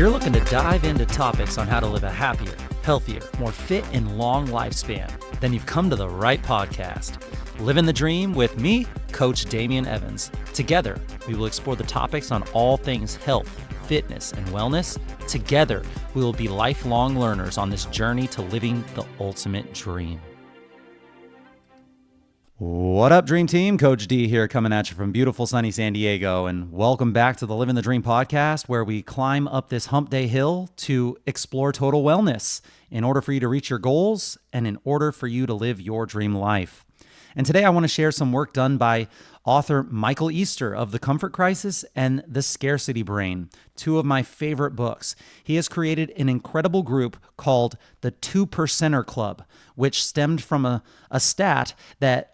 you're looking to dive into topics on how to live a happier, healthier, more fit, and long lifespan, then you've come to the right podcast. Living the Dream with me, Coach Damian Evans. Together, we will explore the topics on all things health, fitness, and wellness. Together, we will be lifelong learners on this journey to living the ultimate dream. What up, Dream Team? Coach D here, coming at you from beautiful sunny San Diego, and welcome back to the Living the Dream podcast, where we climb up this hump day hill to explore total wellness in order for you to reach your goals and in order for you to live your dream life. And today I want to share some work done by author Michael Easter of The Comfort Crisis and The Scarcity Brain, two of my favorite books. He has created an incredible group called the 2%er Club, which stemmed from a stat that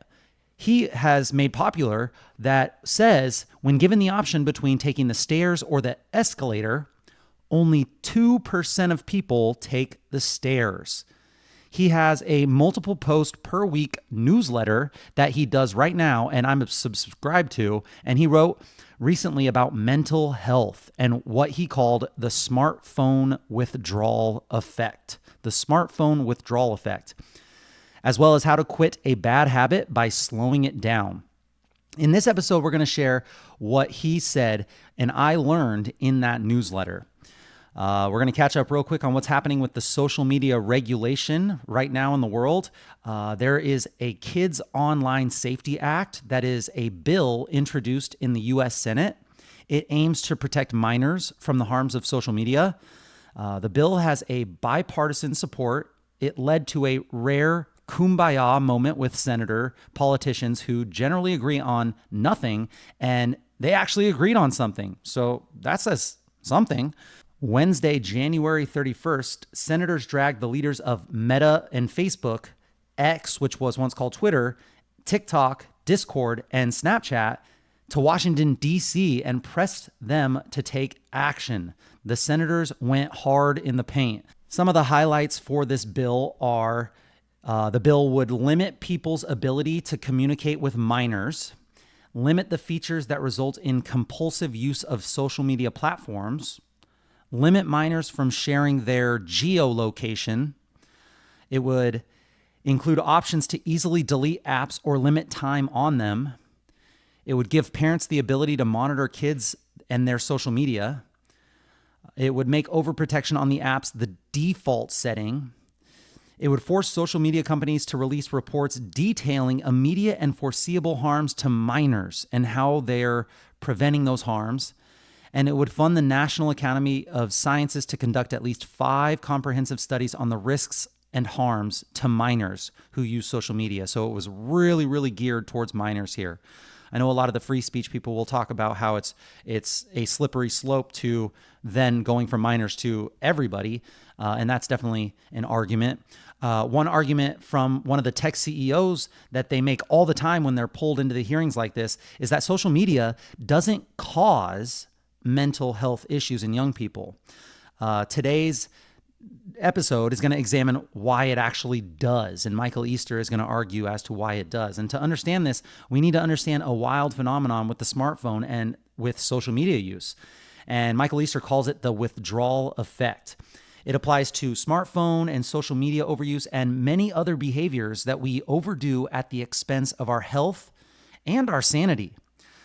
he has made popular that says when given the option between taking the stairs or the escalator, only 2% of people take the stairs. He has a multiple post per week newsletter that he does right now, and I'm subscribed to, and he wrote recently about mental health and what he called the smartphone withdrawal effect. The smartphone withdrawal effect, as well as how to quit a bad habit by slowing it down. In this episode, we're going to share what he said and I learned in that newsletter. We're going to catch up real quick on what's happening with the social media regulation right now in the world. There is a Kids Online Safety Act that is a bill introduced in the U.S. Senate. It aims to protect minors from the harms of social media. The bill has a bipartisan support. It led to a rare Kumbaya moment with politicians who generally agree on nothing, and they actually agreed on something. So that says something. Wednesday, January 31st, senators dragged the leaders of Meta and Facebook, X, which was once called Twitter, TikTok, Discord, and Snapchat, to Washington, D.C. and pressed them to take action. The senators went hard in the paint. Some of the highlights for this bill are the bill would limit people's ability to communicate with minors, limit the features that result in compulsive use of social media platforms, limit minors from sharing their geolocation. It would include options to easily delete apps or limit time on them. It would give parents the ability to monitor kids and their social media. It would make overprotection on the apps the default setting. It would force social media companies to release reports detailing immediate and foreseeable harms to minors and how they're preventing those harms. And it would fund the National Academy of Sciences to conduct at least 5 comprehensive studies on the risks and harms to minors who use social media. So it was really, really geared towards minors here. I know a lot of the free speech people will talk about how it's a slippery slope to then going from minors to everybody, and that's definitely an argument. One argument from one of the tech CEOs that they make all the time when they're pulled into the hearings like this is that social media doesn't cause mental health issues in young people. Today's episode is going to examine why it actually does, and Michael Easter is going to argue as to why it does. And to understand this, we need to understand a wild phenomenon with the smartphone and with social media use. And Michael Easter calls it the withdrawal effect. It applies to smartphone and social media overuse and many other behaviors that we overdo at the expense of our health and our sanity.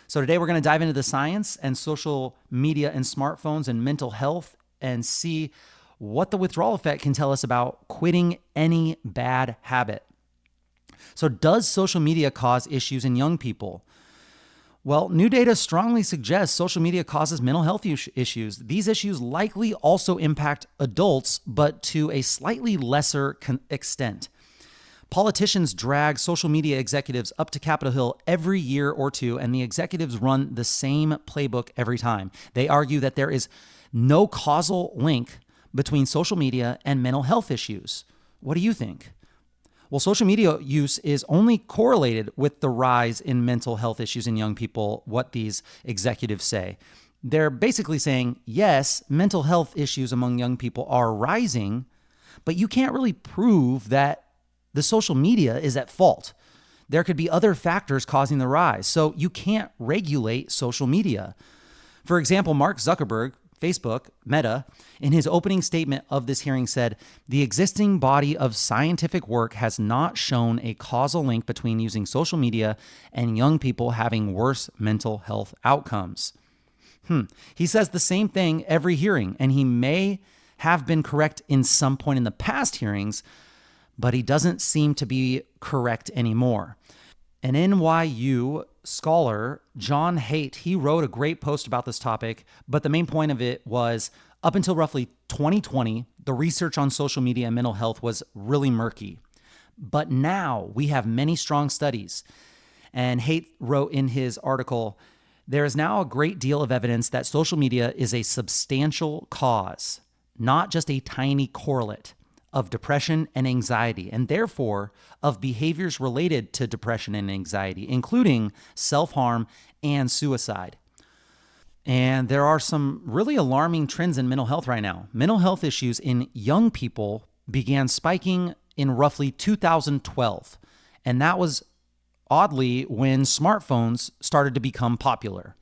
So today we're going to dive into the science and social media and smartphones and mental health and see what the withdrawal effect can tell us about quitting any bad habit. So does social media cause issues in young people? Well, new data strongly suggests social media causes mental health issues. These issues likely also impact adults, but to a slightly lesser extent. Politicians drag social media executives up to Capitol Hill every year or two, and the executives run the same playbook every time. They argue that there is no causal link between social media and mental health issues. What do you think? Well, social media use is only correlated with the rise in mental health issues in young people, what these executives say. They're basically saying, yes, mental health issues among young people are rising, but you can't really prove that the social media is at fault. There could be other factors causing the rise, so you can't regulate social media. For example, Mark Zuckerberg, Facebook, Meta, in his opening statement of this hearing said, "The existing body of scientific work has not shown a causal link between using social media and young people having worse mental health outcomes." He says the same thing every hearing, and he may have been correct in some point in the past hearings, but he doesn't seem to be correct anymore. An NYU scholar, John Haidt, he wrote a great post about this topic, but the main point of it was up until roughly 2020, the research on social media and mental health was really murky. But now we have many strong studies. And Haidt wrote in his article, "There is now a great deal of evidence that social media is a substantial cause, not just a tiny correlate, of depression and anxiety, and therefore of behaviors related to depression and anxiety, including self-harm and suicide." And there are some really alarming trends in mental health right now. Mental health issues in young people began spiking in roughly 2012. And that was oddly when smartphones started to become popular.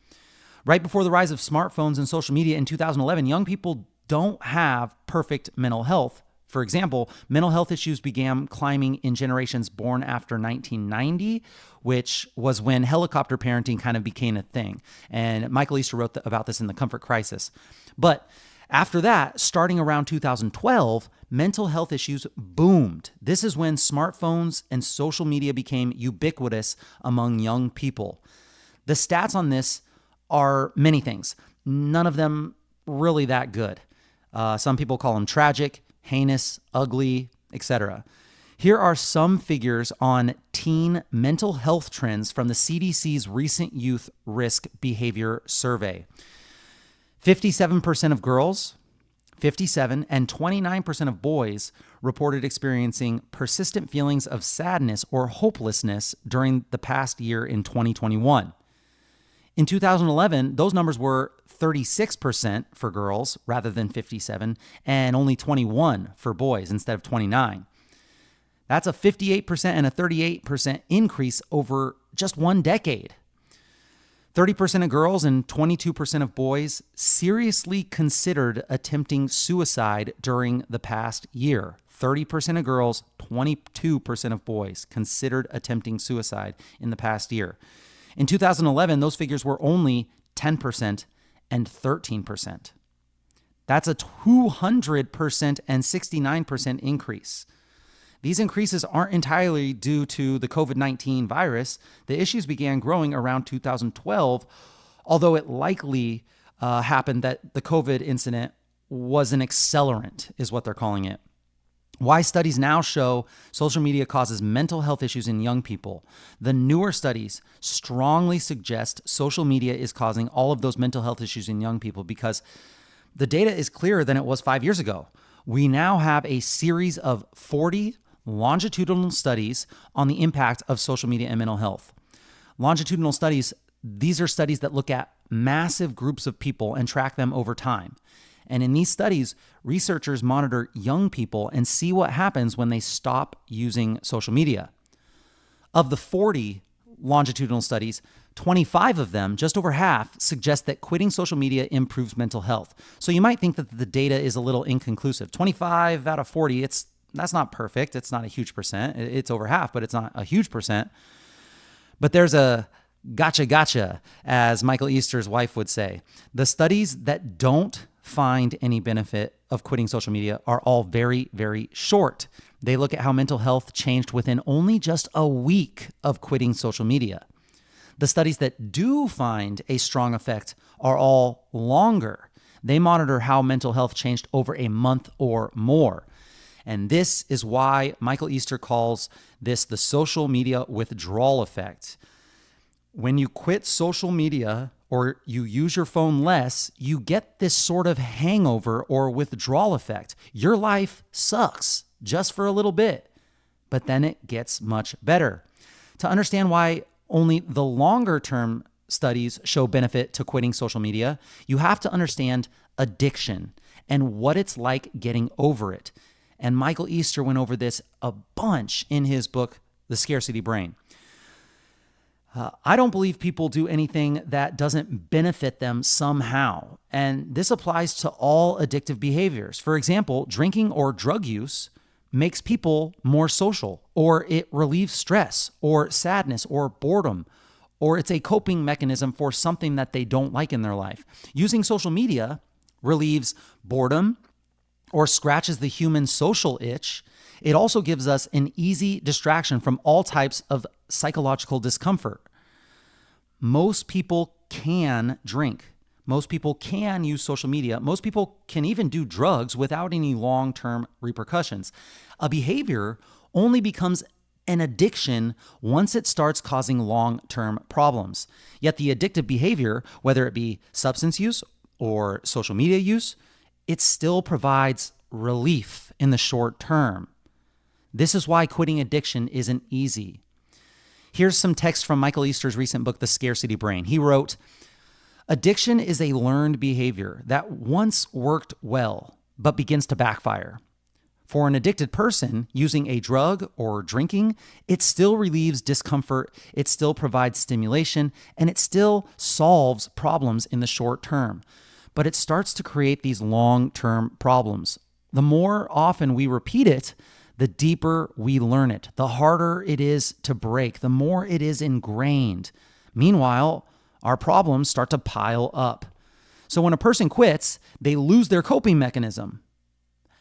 Right before the rise of smartphones and social media in 2011, young people don't have perfect mental health. For example, mental health issues began climbing in generations born after 1990, which was when helicopter parenting kind of became a thing. And Michael Easter wrote about this in The Comfort Crisis. But after that, starting around 2012, mental health issues boomed. This is when smartphones and social media became ubiquitous among young people. The stats on this are many things, none of them really that good. Some people call them tragic, heinous, ugly, etc. Here are some figures on teen mental health trends from the CDC's recent Youth Risk Behavior Survey. 57% of girls, 57%, and 29% of boys reported experiencing persistent feelings of sadness or hopelessness during the past year in 2021. In 2011, those numbers were 36% for girls rather than 57%, and only 21% for boys instead of 29%. That's a 58% and a 38% increase over just one decade. 30% of girls and 22% of boys seriously considered attempting suicide during the past year. 30% of girls, 22% of boys considered attempting suicide in the past year. In 2011, those figures were only 10% and 13%. That's a 200% and 69% increase. These increases aren't entirely due to the COVID-19 virus. The issues began growing around 2012, although it likely happened that the COVID incident was an accelerant, is what they're calling it. Why studies now show social media causes mental health issues in young people. The newer studies strongly suggest social media is causing all of those mental health issues in young people because the data is clearer than it was 5 years ago. We now have a series of 40 longitudinal studies on the impact of social media and mental health. Longitudinal studies, these are studies that look at massive groups of people and track them over time. And in these studies, researchers monitor young people and see what happens when they stop using social media. Of the 40 longitudinal studies, 25 of them, just over half, suggest that quitting social media improves mental health. So you might think that the data is a little inconclusive. 25 out of 40, that's not perfect. It's not a huge percent. It's over half, but it's not a huge percent. But there's a gotcha, as Michael Easter's wife would say. The studies that don't find any benefit of quitting social media are all very, very short. They look at how mental health changed within only just a week of quitting social media. The studies that do find a strong effect are all longer. They monitor how mental health changed over a month or more. And this is why Michael Easter calls this the social media withdrawal effect. When you quit social media or you use your phone less, you get this sort of hangover or withdrawal effect. Your life sucks just for a little bit, but then it gets much better. To understand why only the longer term studies show benefit to quitting social media, you have to understand addiction and what it's like getting over it. And Michael Easter went over this a bunch in his book, The Scarcity Brain. I don't believe people do anything that doesn't benefit them somehow. And this applies to all addictive behaviors. For example, drinking or drug use makes people more social, or it relieves stress or sadness or boredom, or it's a coping mechanism for something that they don't like in their life. Using social media relieves boredom or scratches the human social itch. It also gives us an easy distraction from all types of psychological discomfort. Most people can drink. Most people can use social media. Most people can even do drugs without any long-term repercussions. A behavior only becomes an addiction once it starts causing long-term problems. Yet the addictive behavior, whether it be substance use or social media use, it still provides relief in the short term. This is why quitting addiction isn't easy. Here's some text from Michael Easter's recent book, The Scarcity Brain. He wrote, "Addiction is a learned behavior that once worked well, but begins to backfire. For an addicted person, using a drug or drinking, it still relieves discomfort, it still provides stimulation, and it still solves problems in the short term. But it starts to create these long-term problems. The more often we repeat it, the deeper we learn it, the harder it is to break, the more it is ingrained. Meanwhile, our problems start to pile up. So when a person quits, they lose their coping mechanism.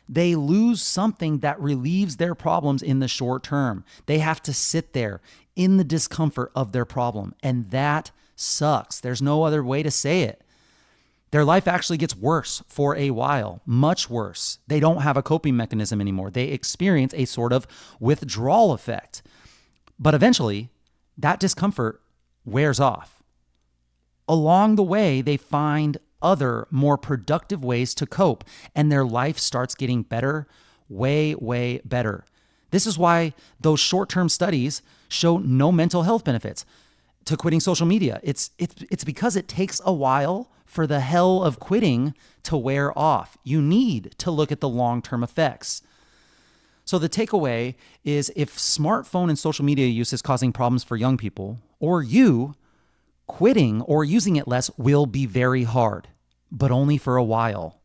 They lose something that relieves their problems in the short term. They have to sit there in the discomfort of their problem, and that sucks. There's no other way to say it. Their life actually gets worse for a while, much worse. They don't have a coping mechanism anymore. They experience a sort of withdrawal effect. But eventually, that discomfort wears off. Along the way, they find other, more productive ways to cope, and their life starts getting better, way, way better. This is why those short-term studies show no mental health benefits to quitting social media. It's because it takes a while for the hell of quitting to wear off. You need to look at the long-term effects. So the takeaway is, if smartphone and social media use is causing problems for young people, or you, quitting or using it less will be very hard, but only for a while.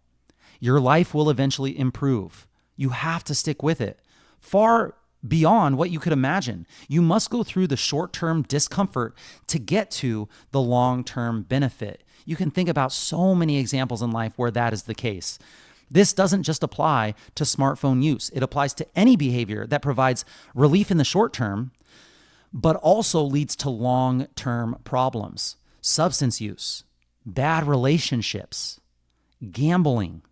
Your life will eventually improve. You have to stick with it. Far beyond what you could imagine. You must go through the short-term discomfort to get to the long-term benefit. You can think about so many examples in life where that is the case. This doesn't just apply to smartphone use. It applies to any behavior that provides relief in the short term, but also leads to long-term problems. Substance use, bad relationships, gambling,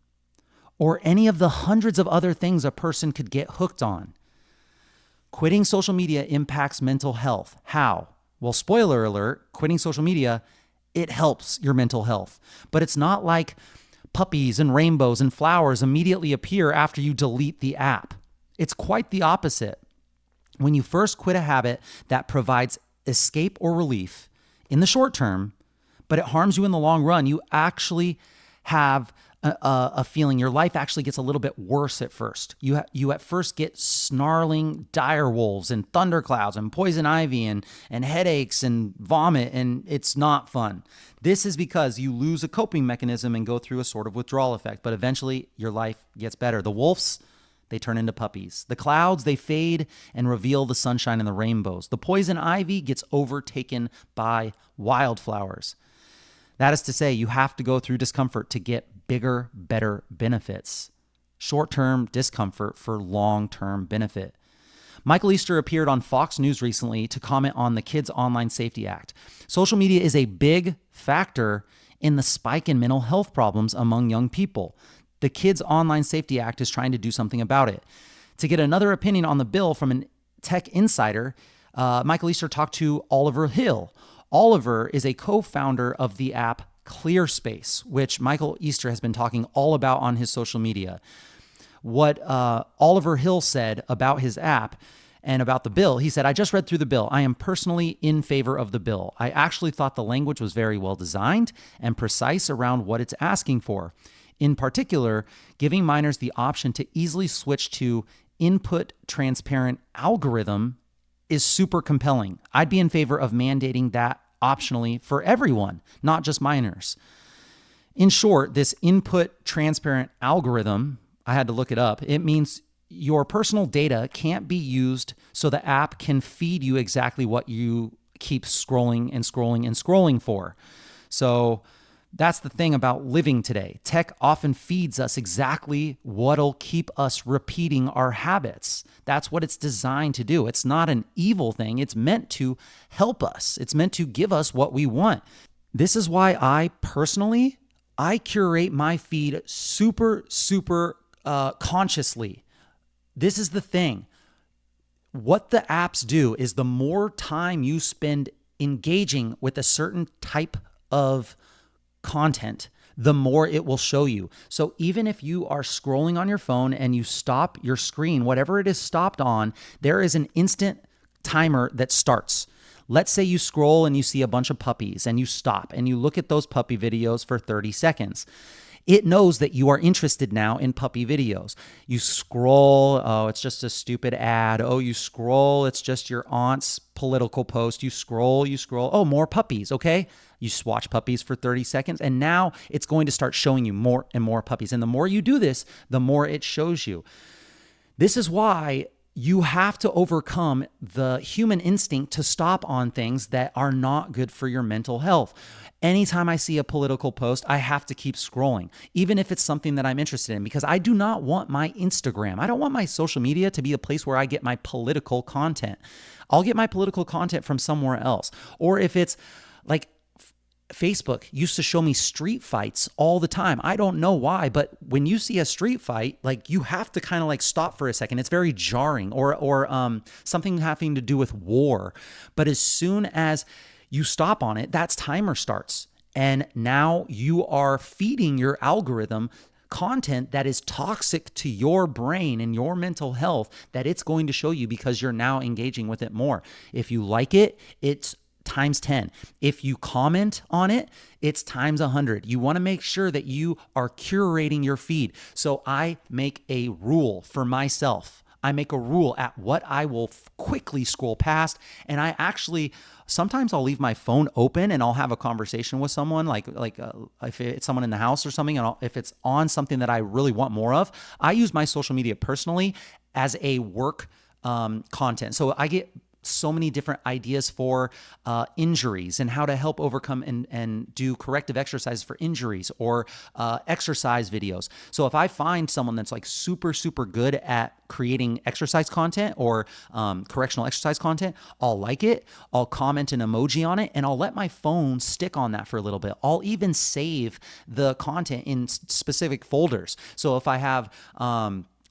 or any of the hundreds of other things a person could get hooked on. Quitting social media impacts mental health. How? Well, spoiler alert, quitting social media, it helps your mental health. But it's not like puppies and rainbows and flowers immediately appear after you delete the app. It's quite the opposite. When you first quit a habit that provides escape or relief in the short term, but it harms you in the long run, you actually have a feeling your life actually gets a little bit worse at first. You at first get snarling dire wolves and thunderclouds and poison ivy and headaches and vomit, and it's not fun. This is because you lose a coping mechanism and go through a sort of withdrawal effect, but eventually your life gets better. The wolves, they turn into puppies. The clouds, they fade and reveal the sunshine and the rainbows. The poison ivy gets overtaken by wildflowers. That is to say, you have to go through discomfort to get bigger, better benefits. Short-term discomfort for long-term benefit. Michael Easter appeared on Fox News recently to comment on the Kids Online Safety Act. Social media is a big factor in the spike in mental health problems among young people. The Kids Online Safety Act is trying to do something about it. To get another opinion on the bill from a tech insider, Michael Easter talked to Oliver Hill. Oliver is a co-founder of the app ClearSpace, which Michael Easter has been talking all about on his social media. What Oliver Hill said about his app and about the bill, he said, "I just read through the bill. I am personally in favor of the bill. I actually thought the language was very well designed and precise around what it's asking for. In particular, giving minors the option to easily switch to input transparent algorithm is super compelling. I'd be in favor of mandating that optionally for everyone, not just minors. In short, this input transparent algorithm, I had to look it up. It means your personal data can't be used so the app can feed you exactly what you keep scrolling and scrolling and scrolling for. So that's the thing about living today. Tech often feeds us exactly what'll keep us repeating our habits. That's what it's designed to do. It's not an evil thing. It's meant to help us. It's meant to give us what we want. This is why I curate my feed super consciously. This is the thing. What the apps do is the more time you spend engaging with a certain type of content, the more it will show you. So even if you are scrolling on your phone and you stop your screen, whatever it is stopped on, there is an instant timer that starts. Let's say you scroll and you see a bunch of puppies and you stop and you look at those puppy videos for 30 seconds. It knows that you are interested now in puppy videos. You scroll, oh, it's just a stupid ad. Oh, you scroll, it's just your aunt's political post. You scroll, oh, more puppies, okay? You watch puppies for 30 seconds, and now it's going to start showing you more and more puppies. And the more you do this, the more it shows you. This is why you have to overcome the human instinct to stop on things that are not good for your mental health. Anytime I see a political post, I have to keep scrolling, even if it's something that I'm interested in, because I do not want my Instagram, I don't want my social media to be a place where I get my political content. I'll get my political content from somewhere else. Or if it's like Facebook used to show me street fights all the time. I don't know why, but when you see a street fight, like you have to kind of like stop for a second. It's very jarring, or something having to do with war. But as soon as you stop on it, that timer starts. And now you are feeding your algorithm content that is toxic to your brain and your mental health that it's going to show you because you're now engaging with it more. If you like it, it's times 10. If you comment on it, it's times 100. You want to make sure that you are curating your feed. So I make a rule for myself. I make a rule at what I will quickly scroll past. And I actually, sometimes I'll leave my phone open and I'll have a conversation with someone, like if it's someone in the house or something, and if it's on something that I really want more of, I use my social media personally as a work content. So I get so many different ideas for injuries and how to help overcome and do corrective exercises for injuries, or exercise videos. So if I find someone that's like super good at creating exercise content or correctional exercise content, I'll like it, I'll comment an emoji on it, and I'll let my phone stick on that for a little bit. I'll even save the content in specific folders. So if I have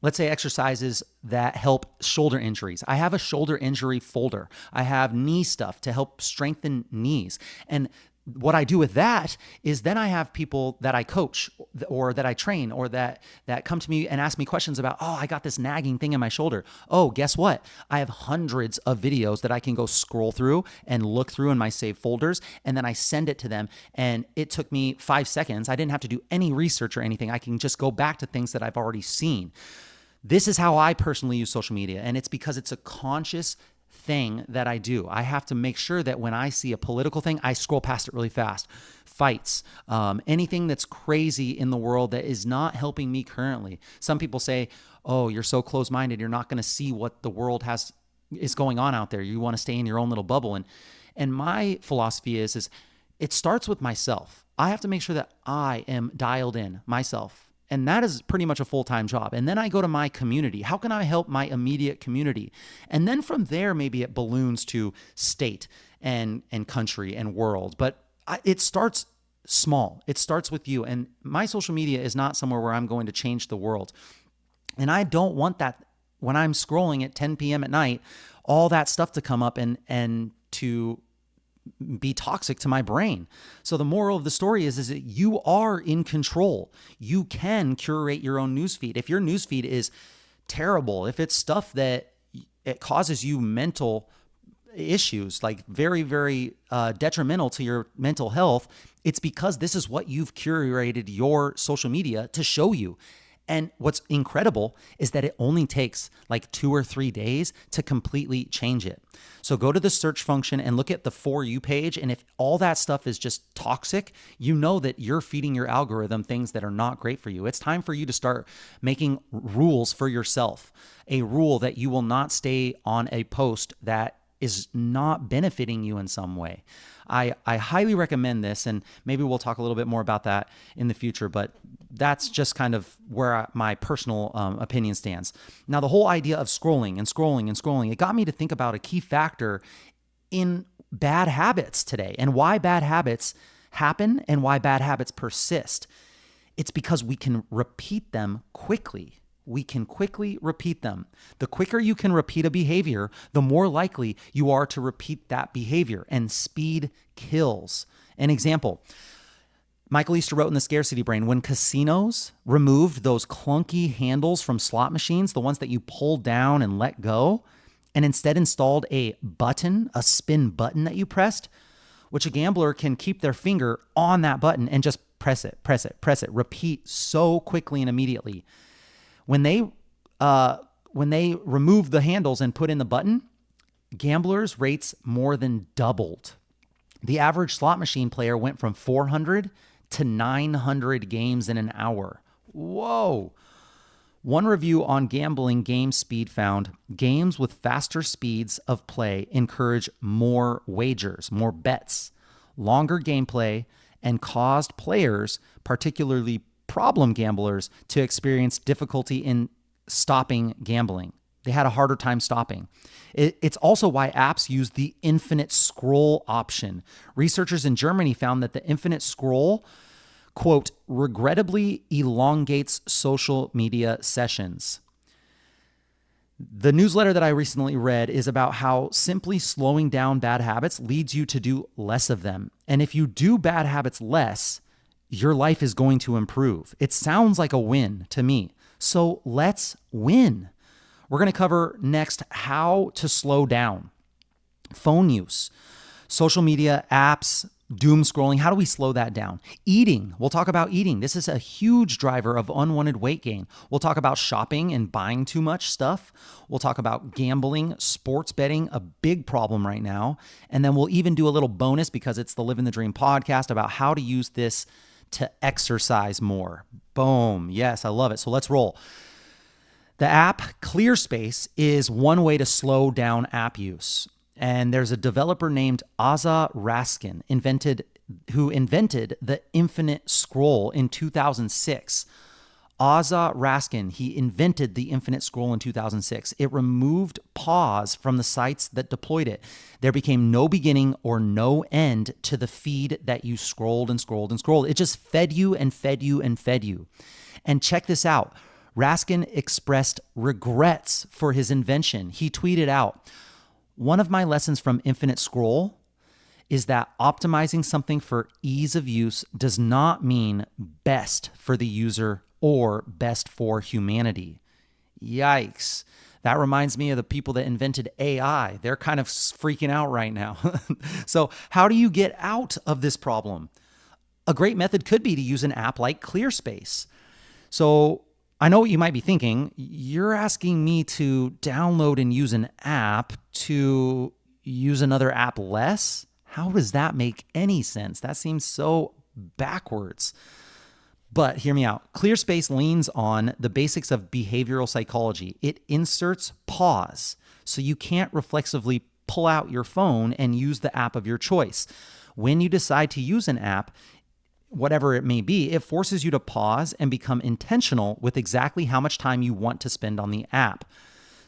let's say exercises that help shoulder injuries, I have a shoulder injury folder. I have knee stuff to help strengthen knees. And what I do with that is then I have people that I coach or that I train or that come to me and ask me questions about, oh, I got this nagging thing in my shoulder. Oh, guess what? I have hundreds of videos that I can go scroll through and look through in my saved folders, and then I send it to them. And it took me 5 seconds. I didn't have to do any research or anything. I can just go back to things that I've already seen. This is how I personally use social media, and it's because it's a conscious thing that I do. I have to make sure that when I see a political thing, I scroll past it really fast. Fights, anything that's crazy in the world that is not helping me currently. Some people say, oh, you're so close-minded, you're not going to see what the world is going on out there. You want to stay in your own little bubble. And my philosophy is it starts with myself. I have to make sure that I am dialed in myself. And that is pretty much a full-time job. And then I go to my community. How can I help my immediate community? And then from there, maybe it balloons to state and country and world. But it starts small. It starts with you. And my social media is not somewhere where I'm going to change the world. And I don't want that when I'm scrolling at 10 p.m. at night, all that stuff to come up and to be toxic to my brain. So the moral of the story is that you are in control. You can curate your own newsfeed. If your newsfeed is terrible, if it's stuff that it causes you mental issues, like very detrimental to your mental health, it's because this is what you've curated your social media to show you. And what's incredible is that it only takes like 2 or 3 days to completely change it. So go to the search function and look at the For You page. And if all that stuff is just toxic, you know that you're feeding your algorithm things that are not great for you. It's time for you to start making rules for yourself. A rule that you will not stay on a post that is not benefiting you in some way. I highly recommend this, and maybe we'll talk a little bit more about that in the future, but that's just kind of where my personal opinion stands. Now, the whole idea of scrolling and scrolling and scrolling, it got me to think about a key factor in bad habits today and why bad habits happen and why bad habits persist. It's because we can repeat them quickly. We can quickly repeat them. The quicker you can repeat a behavior, the more likely you are to repeat that behavior, and speed kills. An example, Michael Easter wrote in the Scarcity Brain, when casinos removed those clunky handles from slot machines, the ones that you pull down and let go, and instead installed a button, a spin button that you pressed, which a gambler can keep their finger on that button and just press it, repeat so quickly and immediately. When they removed the handles and put in the button, gamblers' rates more than doubled. The average slot machine player went from 400 to 900 games in an hour. Whoa. One review on gambling game speed found games with faster speeds of play encourage more wagers, more bets, longer gameplay, and caused players, particularly problem gamblers, to experience difficulty in stopping gambling. They had a harder time stopping. It's also why apps use the infinite scroll option. Researchers in Germany found that the infinite scroll, quote, regrettably elongates social media sessions. The newsletter that I recently read is about how simply slowing down bad habits leads you to do less of them. And if you do bad habits less, your life is going to improve. It sounds like a win to me. So let's win. We're going to cover next how to slow down phone use, social media, apps, doom scrolling. How do we slow that down? Eating. We'll talk about eating. This is a huge driver of unwanted weight gain. We'll talk about shopping and buying too much stuff. We'll talk about gambling, sports betting, a big problem right now. And then we'll even do a little bonus, because it's the Living the Dream podcast, about how to use this to exercise more. Boom. Yes, I love it. So let's roll. The app ClearSpace is one way to slow down app use. And there's a developer named Aza Raskin who invented the infinite scroll in 2006. Aza Raskin, he invented the infinite scroll in 2006. It removed pause from the sites that deployed it. There became no beginning or no end to the feed that you scrolled and scrolled and scrolled. It just fed you and fed you and fed you. And check this out. Raskin expressed regrets for his invention. He tweeted out, "One of my lessons from infinite scroll is that optimizing something for ease of use does not mean best for the user or best for humanity." Yikes. That reminds me of the people that invented AI. They're kind of freaking out right now. So how do you get out of this problem? A great method could be to use an app like ClearSpace. So I know what you might be thinking. You're asking me to download and use an app to use another app less? How does that make any sense? That seems so backwards. But hear me out. ClearSpace leans on the basics of behavioral psychology. It inserts pause, so you can't reflexively pull out your phone and use the app of your choice. When you decide to use an app, whatever it may be, it forces you to pause and become intentional with exactly how much time you want to spend on the app.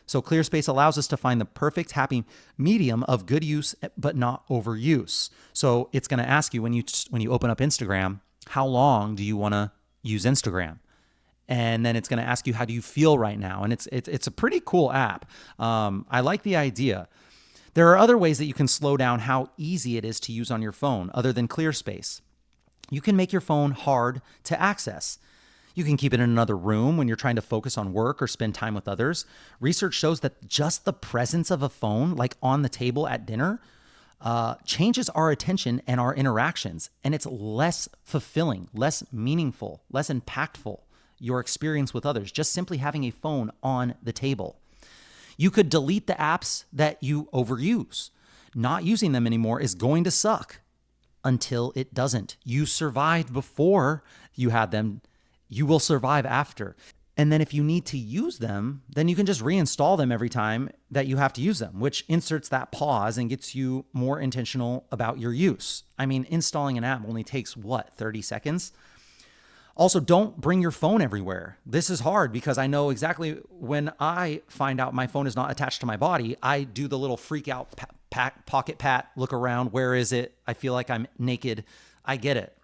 So ClearSpace allows us to find the perfect happy medium of good use, but not overuse. So it's going to ask you when you open up Instagram, how long do you want to use Instagram? And then it's going to ask you, how do you feel right now? And it's a pretty cool app. I like the idea. There are other ways that you can slow down how easy it is to use on your phone other than ClearSpace. You can make your phone hard to access. You can keep it in another room when you're trying to focus on work or spend time with others. Research shows that just the presence of a phone, like on the table at dinner, changes our attention and our interactions, and it's less fulfilling, less meaningful, less impactful. your experience with others, just simply having a phone on the table. You could delete the apps that you overuse. Not using them anymore is going to suck until it doesn't. You survived before you had them. You will survive after. And then if you need to use them, then you can just reinstall them every time that you have to use them, which inserts that pause and gets you more intentional about your use. I mean, installing an app only takes 30 seconds? Also, don't bring your phone everywhere. This is hard because I know exactly when I find out my phone is not attached to my body, I do the little freak out pocket pat, look around. Where is it? I feel like I'm naked. I get it.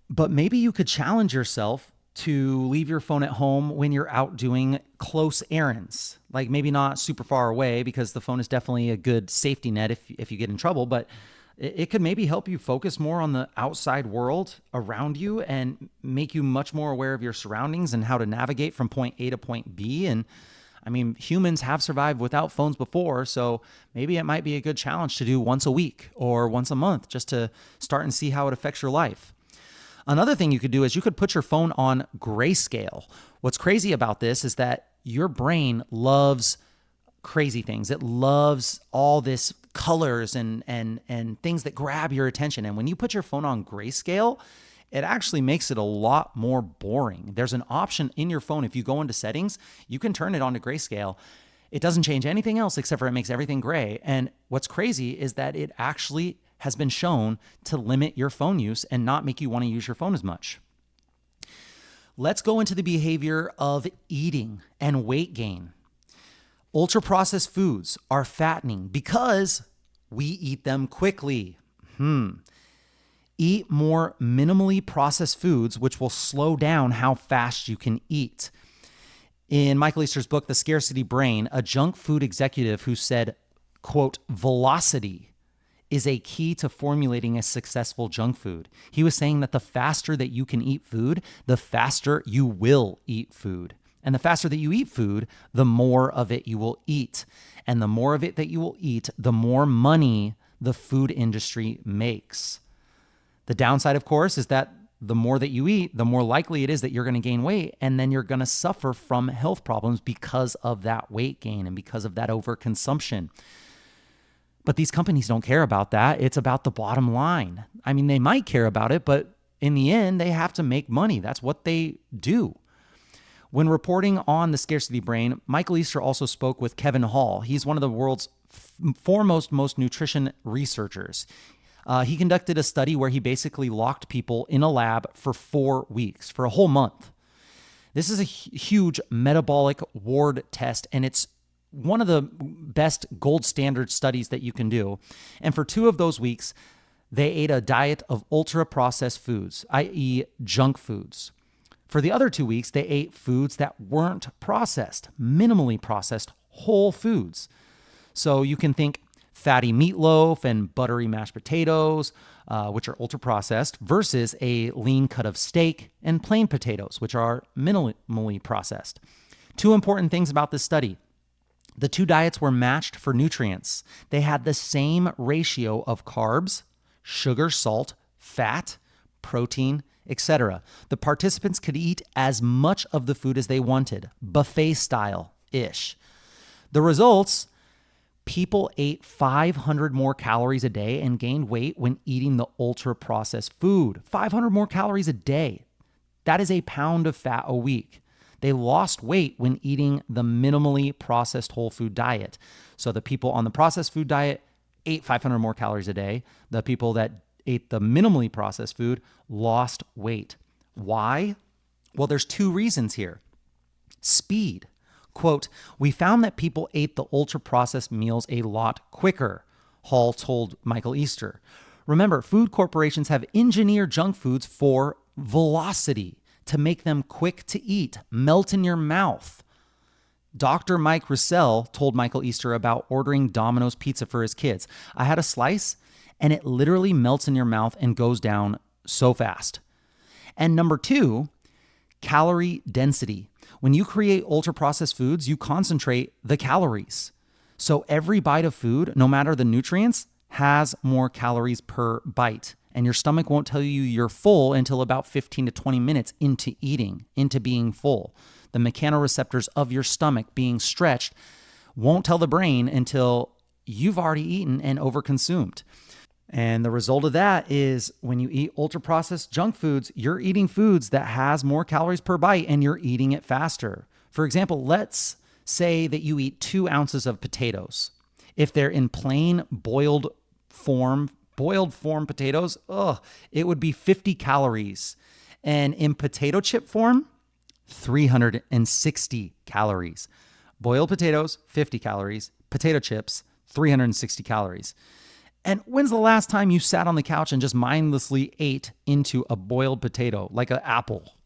But maybe you could challenge yourself to leave your phone at home when you're out doing close errands. Like maybe not super far away, because the phone is definitely a good safety net if you get in trouble, but it could maybe help you focus more on the outside world around you and make you much more aware of your surroundings and how to navigate from point A to point B. And I mean, humans have survived without phones before, so maybe it might be a good challenge to do once a week or once a month just to start and see how it affects your life. Another thing you could do is you could put your phone on grayscale. What's crazy about this is that your brain loves crazy things. It loves all this colors and things that grab your attention. And when you put your phone on grayscale, it actually makes it a lot more boring. There's an option in your phone. If you go into settings, you can turn it on to grayscale. It doesn't change anything else except for it makes everything gray. And what's crazy is that it actually has been shown to limit your phone use and not make you want to use your phone as much. Let's go into the behavior of eating and weight gain. Ultra-processed foods are fattening because we eat them quickly. Eat more minimally processed foods, which will slow down how fast you can eat. In Michael Easter's book, The Scarcity Brain, a junk food executive who said, quote, velocity is a key to formulating a successful junk food. He was saying that the faster that you can eat food, the faster you will eat food. And the faster that you eat food, the more of it you will eat. And the more of it that you will eat, the more money the food industry makes. The downside, of course, is that the more that you eat, the more likely it is that you're going to gain weight, and then you're going to suffer from health problems because of that weight gain and because of that overconsumption. But these companies don't care about that. It's about the bottom line. I mean, they might care about it, but in the end, they have to make money. That's what they do. When reporting on the Scarcity Brain, Michael Easter also spoke with Kevin Hall. He's one of the world's foremost, most nutrition researchers. He conducted a study where he basically locked people in a lab for 4 weeks, for a whole month. This is a huge metabolic ward test, and it's one of the best gold standard studies that you can do. And for 2 of those weeks, they ate a diet of ultra-processed foods, i.e. junk foods. For the other 2 weeks, they ate foods that weren't processed, minimally processed, whole foods. So you can think fatty meatloaf and buttery mashed potatoes, which are ultra-processed, versus a lean cut of steak and plain potatoes, which are minimally processed. 2 important things about this study. The 2 diets were matched for nutrients. They had the same ratio of carbs, sugar, salt, fat, protein, etc. The participants could eat as much of the food as they wanted, buffet style-ish. The results: people ate 500 more calories a day and gained weight when eating the ultra-processed food. 500 more calories a day. That is a pound of fat a week. They lost weight when eating the minimally processed whole food diet. So the people on the processed food diet ate 500 more calories a day. The people that ate the minimally processed food lost weight. Why? Well, there's 2 reasons here. Speed. Quote, we found that people ate the ultra-processed meals a lot quicker, Hall told Michael Easter. Remember, food corporations have engineered junk foods for velocity, to make them quick to eat, melt in your mouth. Dr. Mike Russell told Michael Easter about ordering Domino's pizza for his kids. I had a slice, and it literally melts in your mouth and goes down so fast. And number 2, calorie density. When you create ultra-processed foods, you concentrate the calories. So every bite of food, no matter the nutrients, has more calories per bite. and your stomach won't tell you you're full until about 15 to 20 minutes into eating, into being full. The mechanoreceptors of your stomach being stretched won't tell the brain until you've already eaten and overconsumed. And the result of that is when you eat ultra-processed junk foods, you're eating foods that has more calories per bite and you're eating it faster. For example, let's say that you eat 2 ounces of potatoes. If they're in plain boiled form potatoes, it would be 50 calories. And in potato chip form, 360 calories. Boiled potatoes, 50 calories. Potato chips, 360 calories. And when's the last time you sat on the couch and just mindlessly ate into a boiled potato, like an apple?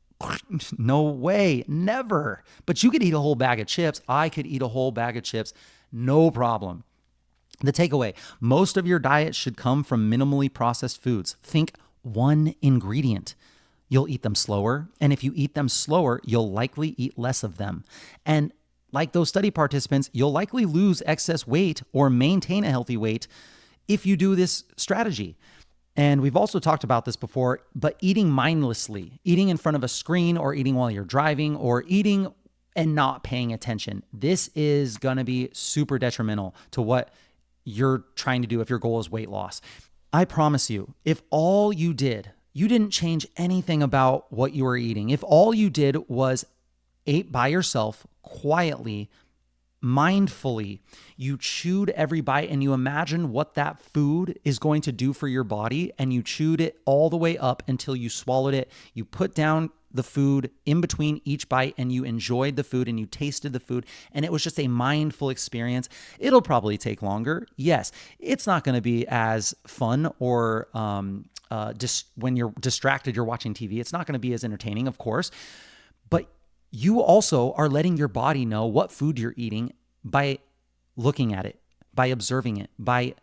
No way, never. But you could eat a whole bag of chips. I could eat a whole bag of chips, no problem. The takeaway, most of your diet should come from minimally processed foods. Think 1 ingredient. You'll eat them slower. And if you eat them slower, you'll likely eat less of them. And like those study participants, you'll likely lose excess weight or maintain a healthy weight if you do this strategy. And we've also talked about this before, but eating mindlessly, eating in front of a screen or eating while you're driving or eating and not paying attention, this is going to be super detrimental to what you're trying to do if your goal is weight loss. I promise you, if all you did, you didn't change anything about what you were eating, if all you did was ate by yourself quietly, mindfully, you chewed every bite and you imagine what that food is going to do for your body, and you chewed it all the way up until you swallowed it. You put down the food in between each bite and you enjoyed the food and you tasted the food, and it was just a mindful experience. It'll probably take longer. Yes, it's not going to be as fun or when you're distracted, you're watching TV. It's not going to be as entertaining, of course, but you also are letting your body know what food you're eating by looking at it, by observing it, by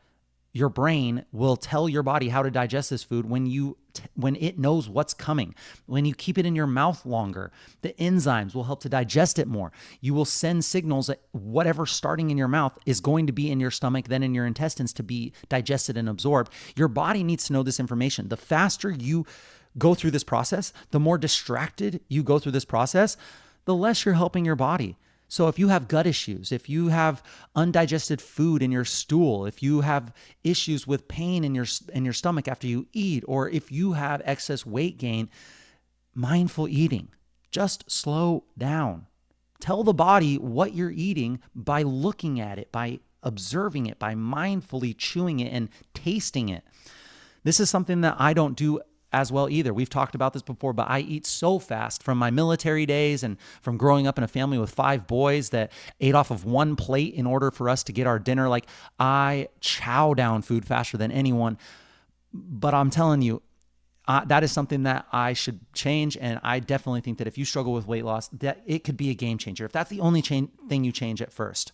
your brain will tell your body how to digest this food when it knows what's coming. When you keep it in your mouth longer, the enzymes will help to digest it more. You will send signals that whatever's starting in your mouth is going to be in your stomach, then in your intestines to be digested and absorbed. Your body needs to know this information. The faster you go through this process, the more distracted you go through this process, the less you're helping your body. So if you have gut issues, if you have undigested food in your stool, if you have issues with pain in your stomach after you eat, or if you have excess weight gain, mindful eating, just slow down. Tell the body what you're eating by looking at it, by observing it, by mindfully chewing it and tasting it. This is something that I don't do as well either. We've talked about this before, but I eat so fast from my military days and from growing up in a family with 5 boys that ate off of 1 plate in order for us to get our dinner. Like, I chow down food faster than anyone. But I'm telling you, that is something that I should change. And I definitely think that if you struggle with weight loss, that it could be a game changer. If that's the only thing you change at first.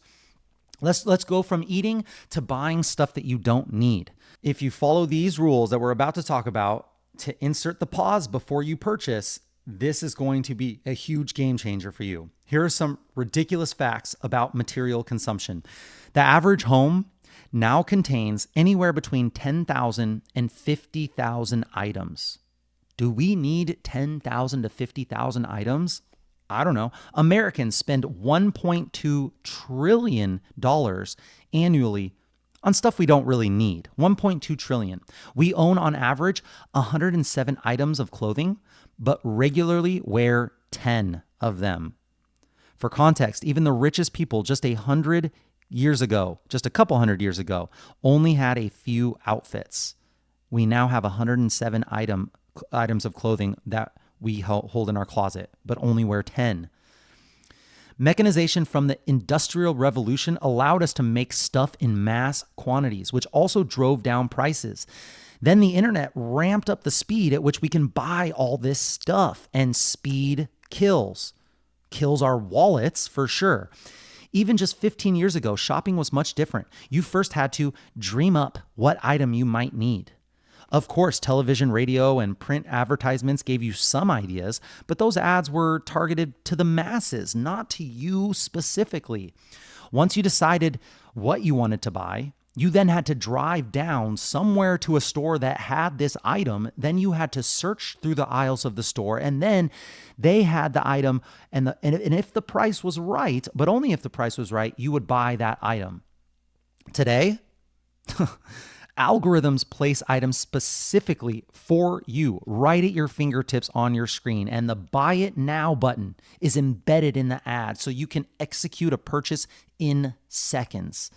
Let's go from eating to buying stuff that you don't need. If you follow these rules that we're about to talk about, to insert the pause before you purchase, this is going to be a huge game changer for you. Here are some ridiculous facts about material consumption. The average home now contains anywhere between 10,000 and 50,000 items. Do we need 10,000 to 50,000 items? I don't know. Americans spend $1.2 trillion annually on stuff we don't really need. 1.2 trillion. We own on average 107 items of clothing, but regularly wear 10 of them. For context, even the richest people just a couple hundred years ago, only had a few outfits. We now have 107 items of clothing that we hold in our closet, but only wear 10. Mechanization from the Industrial Revolution allowed us to make stuff in mass quantities, which also drove down prices. Then the internet ramped up the speed at which we can buy all this stuff, and speed kills our wallets for sure. Even just 15 years ago, shopping was much different. You first had to dream up what item you might need. Of course, television, radio, and print advertisements gave you some ideas, but those ads were targeted to the masses, not to you specifically. Once you decided what you wanted to buy, You then had to drive down somewhere to a store that had this item. Then you had to search through the aisles of the store, and then they had the item. And if the price was right, but only if the price was right, you would buy that item. Today, algorithms place items specifically for you right at your fingertips on your screen, and the Buy It Now button is embedded in the ad so you can execute a purchase in seconds.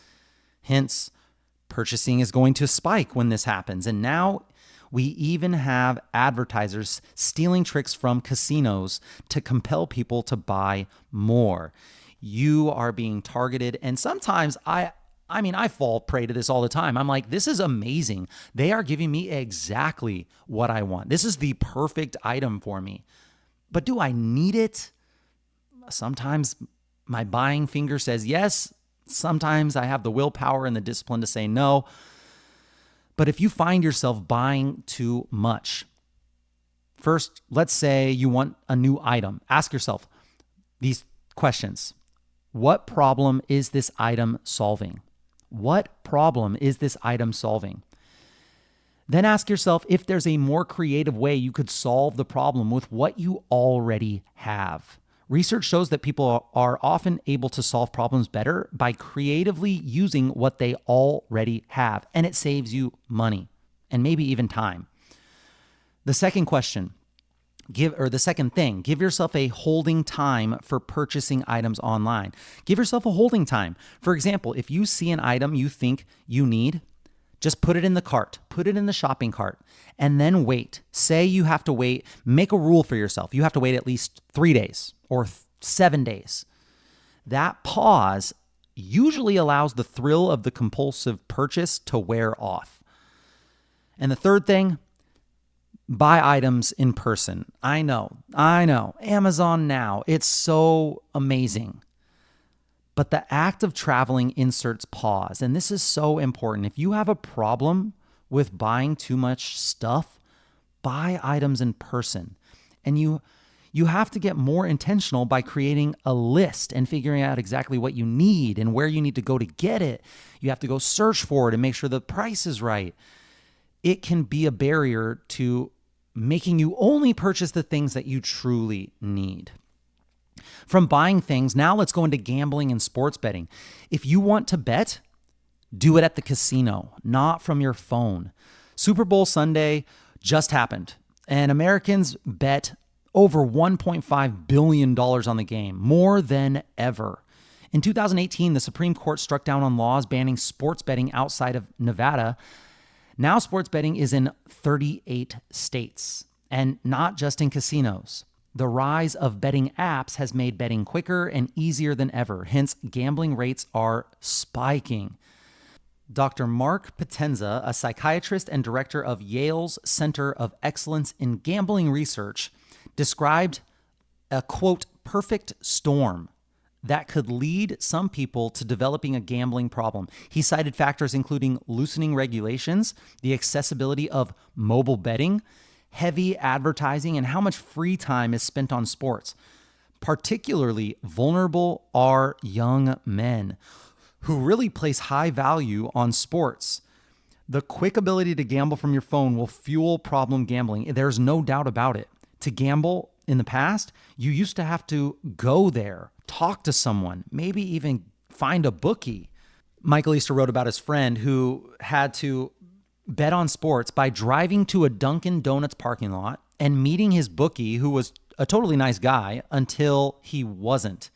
Hence, purchasing is going to spike when this happens. And now we even have advertisers stealing tricks from casinos to compel people to buy more. You are being targeted, and sometimes I fall prey to this all the time. I'm like, this is amazing. They are giving me exactly what I want. This is the perfect item for me. But do I need it? Sometimes my buying finger says yes. Sometimes I have the willpower and the discipline to say no. But if you find yourself buying too much, first, let's say you want a new item. Ask yourself these questions. What problem is this item solving? What problem is this item solving? Then ask yourself if there's a more creative way you could solve the problem with what you already have. Research shows that people are often able to solve problems better by creatively using what they already have, and it saves you money and maybe even time. The second thing, give yourself a holding time for purchasing items online. Give yourself a holding time. For example, if you see an item you think you need, just put it in the cart, put it in the shopping cart, and then wait. Say you have to wait, make a rule for yourself. You have to wait at least 3 days or 7 days. That pause usually allows the thrill of the compulsive purchase to wear off. And the third thing, buy items in person. I know. Amazon now, it's so amazing. But the act of traveling inserts pause. And this is so important. If you have a problem with buying too much stuff, buy items in person. And you have to get more intentional by creating a list and figuring out exactly what you need and where you need to go to get it. You have to go search for it and make sure the price is right. It can be a barrier to making you only purchase the things that you truly need. From buying things, now let's go into gambling and sports betting. If you want to bet, do it at the casino, not from your phone. Super Bowl Sunday just happened, and Americans bet over $1.5 billion on the game, more than ever. In 2018, the Supreme Court struck down on laws banning sports betting outside of Nevada. Now sports betting is in 38 states, and not just in casinos. The rise of betting apps has made betting quicker and easier than ever. Hence, gambling rates are spiking. Dr. Mark Potenza, a psychiatrist and director of Yale's Center of Excellence in Gambling Research, described a, quote, perfect storm that could lead some people to developing a gambling problem. He cited factors including loosening regulations, the accessibility of mobile betting, heavy advertising, and how much free time is spent on sports. Particularly vulnerable are young men who really place high value on sports. The quick ability to gamble from your phone will fuel problem gambling. There's no doubt about it. To gamble in the past, you used to have to go there, talk to someone, maybe even find a bookie. Michael Easter wrote about his friend who had to bet on sports by driving to a Dunkin' Donuts parking lot and meeting his bookie, who was a totally nice guy, until he wasn't.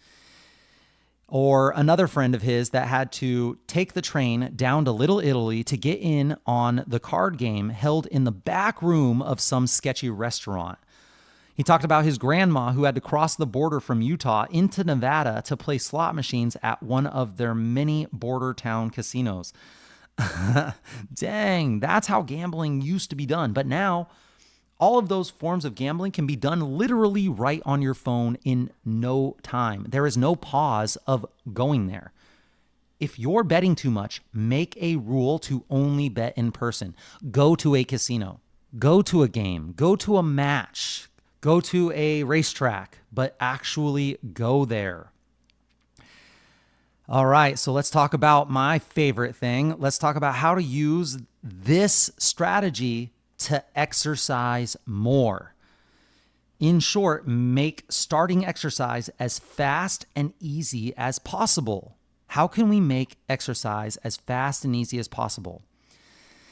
Or another friend of his that had to take the train down to Little Italy to get in on the card game held in the back room of some sketchy restaurant. He talked about his grandma who had to cross the border from Utah into Nevada to play slot machines at one of their many border town casinos. Dang, that's how gambling used to be done. But now, all of those forms of gambling can be done literally right on your phone in no time. There is no pause of going there. If you're betting too much, make a rule to only bet in person. Go to a casino, go to a game, go to a match, go to a racetrack, but actually go there. All right, so let's talk about my favorite thing. Let's talk about how to use this strategy to exercise more. In short, make starting exercise as fast and easy as possible. How can we make exercise as fast and easy as possible?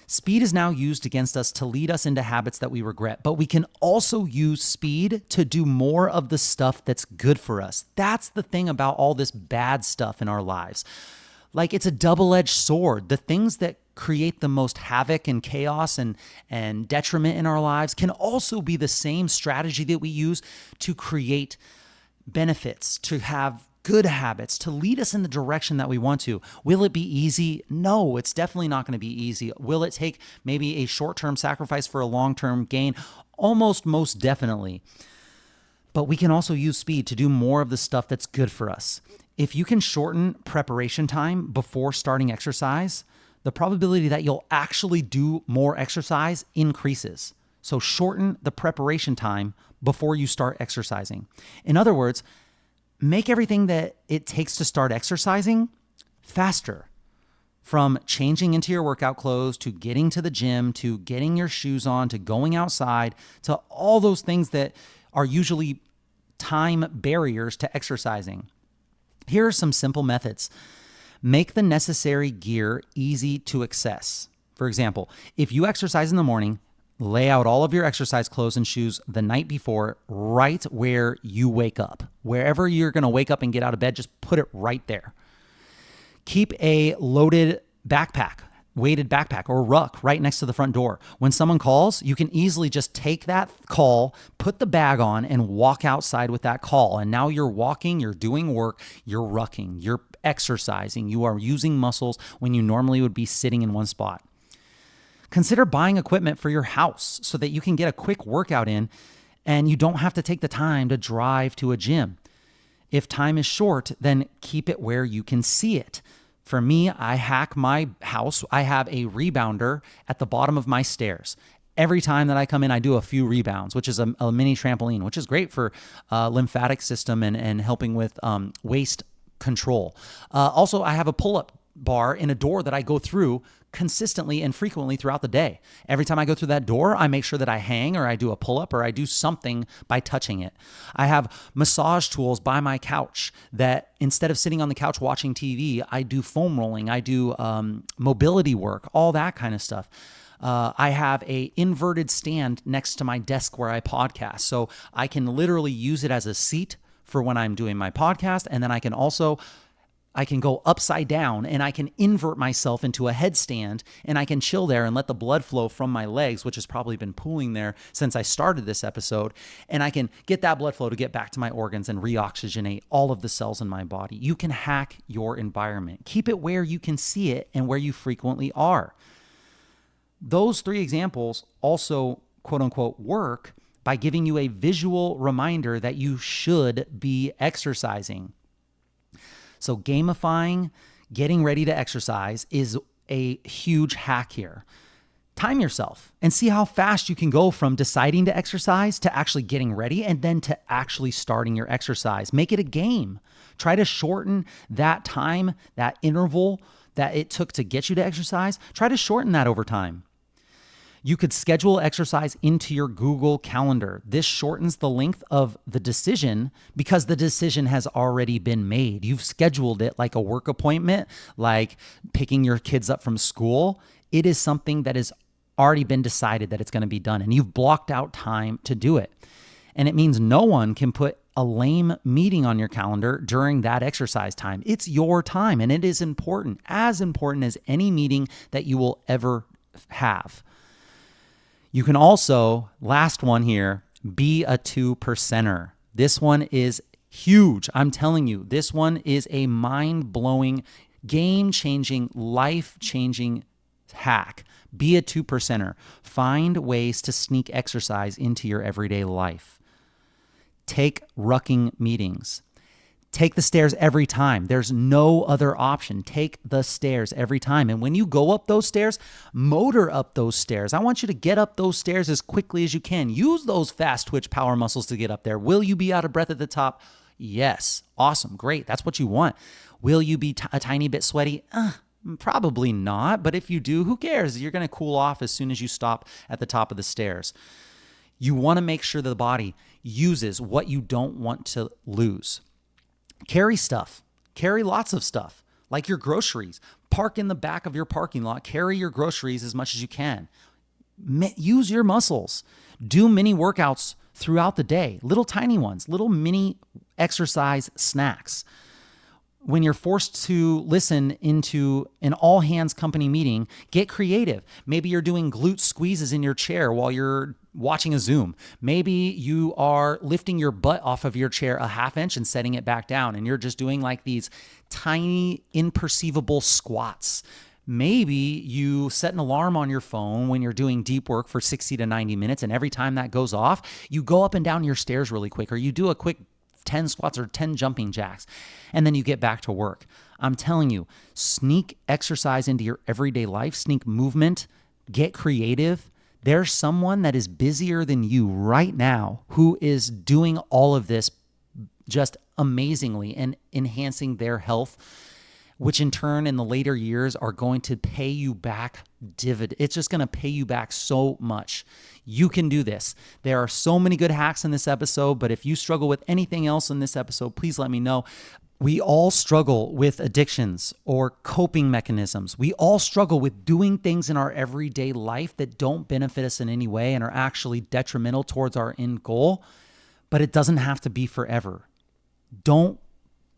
Speed is now used against us to lead us into habits that we regret, but we can also use speed to do more of the stuff that's good for us. That's the thing about all this bad stuff in our lives. Like, it's a double-edged sword. The things that create the most havoc and chaos and detriment in our lives can also be the same strategy that we use to create benefits, to have good habits, to lead us in the direction that we want to. Will it be easy? No, it's definitely not going to be easy. Will it take maybe a short-term sacrifice for a long-term gain? Almost, most definitely. But we can also use speed to do more of the stuff that's good for us. If you can shorten preparation time before starting exercise, the probability that you'll actually do more exercise increases. So shorten the preparation time before you start exercising. In other words, make everything that it takes to start exercising faster. From changing into your workout clothes, to getting to the gym, to getting your shoes on, to going outside, to all those things that are usually time barriers to exercising. Here are some simple methods. Make the necessary gear easy to access. For example, if you exercise in the morning, lay out all of your exercise clothes and shoes the night before, right where you wake up. Wherever you're going to wake up and get out of bed, just put it right there. Keep a loaded backpack, weighted backpack or ruck right next to the front door. When someone calls, you can easily just take that call, put the bag on, and walk outside with that call. And now you're walking, you're doing work, you're rucking, you're exercising, you are using muscles when you normally would be sitting in one spot. Consider buying equipment for your house so that you can get a quick workout in and you don't have to take the time to drive to a gym. If time is short, then keep it where you can see it. For me, I hack my house. I have a rebounder at the bottom of my stairs. Every time that I come in, I do a few rebounds, which is a mini trampoline, which is great for lymphatic system and helping with waste control. Also, I have a pull-up bar in a door that I go through consistently and frequently throughout the day. Every time I go through that door, I make sure that I hang or I do a pull-up or I do something by touching it. I have massage tools by my couch that instead of sitting on the couch watching TV, I do foam rolling, I do mobility work, all that kind of stuff. I have a inverted stand next to my desk where I podcast, so I can literally use it as a seat for when I'm doing my podcast, and then I can go upside down and I can invert myself into a headstand and I can chill there and let the blood flow from my legs, which has probably been pooling there since I started this episode. And I can get that blood flow to get back to my organs and reoxygenate all of the cells in my body. You can hack your environment. Keep it where you can see it and where you frequently are. Those three examples also, quote unquote, work by giving you a visual reminder that you should be exercising. So gamifying, getting ready to exercise is a huge hack here. Time yourself and see how fast you can go from deciding to exercise to actually getting ready and then to actually starting your exercise. Make it a game. Try to shorten that time, that interval that it took to get you to exercise. Try to shorten that over time. You could schedule exercise into your Google Calendar. This shortens the length of the decision because the decision has already been made. You've scheduled it like a work appointment, like picking your kids up from school. It is something that has already been decided that it's going to be done, and you've blocked out time to do it. And it means no one can put a lame meeting on your calendar during that exercise time. It's your time, and it is important, as important as any meeting that you will ever have. You can also, last one here, be a 2%er. This one is huge. I'm telling you, this one is a mind-blowing, game-changing, life-changing hack. Be a 2%er. Find ways to sneak exercise into your everyday life. Take rucking meetings. Take the stairs every time. There's no other option. Take the stairs every time. And when you go up those stairs, motor up those stairs. I want you to get up those stairs as quickly as you can. Use those fast twitch power muscles to get up there. Will you be out of breath at the top? Yes. Awesome. Great. That's what you want. Will you be a tiny bit sweaty? Probably not. But if you do, who cares? You're going to cool off as soon as you stop at the top of the stairs. You want to make sure that the body uses what you don't want to lose. Carry stuff. Carry lots of stuff, like your groceries. Park in the back of your parking lot. Carry your groceries as much as you can. Use your muscles. Do mini workouts throughout the day, little tiny ones, little mini exercise snacks. When you're forced to listen into an all hands company meeting, get creative. Maybe you're doing glute squeezes in your chair while you're watching a Zoom. Maybe you are lifting your butt off of your chair a half inch and setting it back down, and you're just doing like these tiny, imperceivable squats. Maybe you set an alarm on your phone when you're doing deep work for 60 to 90 minutes, and every time that goes off, you go up and down your stairs really quick, or you do a quick 10 squats or 10 jumping jacks, and then you get back to work. I'm telling you, sneak exercise into your everyday life, sneak movement, get creative. There's someone that is busier than you right now who is doing all of this just amazingly and enhancing their health, which in turn in the later years are going to pay you back dividend. It's just going to pay you back so much. You can do this. There are so many good hacks in this episode, but if you struggle with anything else in this episode, please let me know. We all struggle with addictions or coping mechanisms. We all struggle with doing things in our everyday life that don't benefit us in any way and are actually detrimental towards our end goal, but it doesn't have to be forever. Don't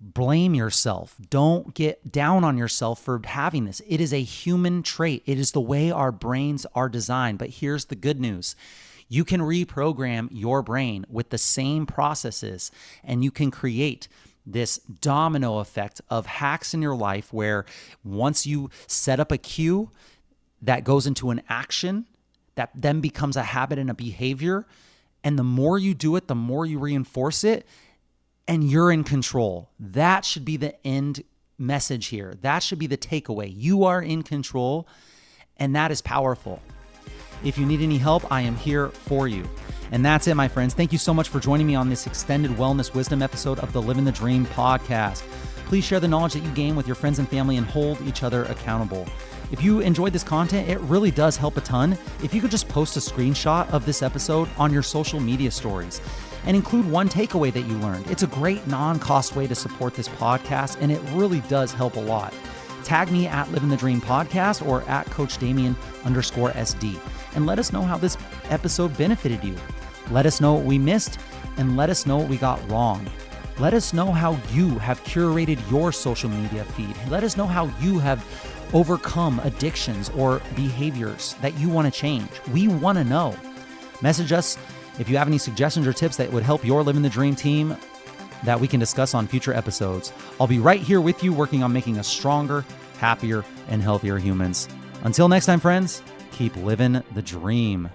blame yourself. Don't get down on yourself for having this. It is a human trait. It is the way our brains are designed. But here's the good news. You can reprogram your brain with the same processes, and you can create this domino effect of hacks in your life where once you set up a cue that goes into an action that then becomes a habit and a behavior, and the more you do it, the more you reinforce it, and you're in control. That should be the end message here. That should be the takeaway. You are in control, and that is powerful. If you need any help, I am here for you. And that's it, my friends. Thank you so much for joining me on this extended wellness wisdom episode of the Living the Dream podcast. Please share the knowledge that you gain with your friends and family and hold each other accountable. If you enjoyed this content, it really does help a ton if you could just post a screenshot of this episode on your social media stories and include one takeaway that you learned. It's a great non-cost way to support this podcast, and it really does help a lot. Tag me at Living the Dream Podcast or at Coach Damien_SD, and let us know how this episode benefited you. Let us know what we missed, and let us know what we got wrong. Let us know how you have curated your social media feed. Let us know how you have overcome addictions or behaviors that you want to change. We want to know. Message us if you have any suggestions or tips that would help your Living the Dream team that we can discuss on future episodes. I'll be right here with you working on making us stronger, happier, and healthier humans. Until next time, friends, keep living the dream.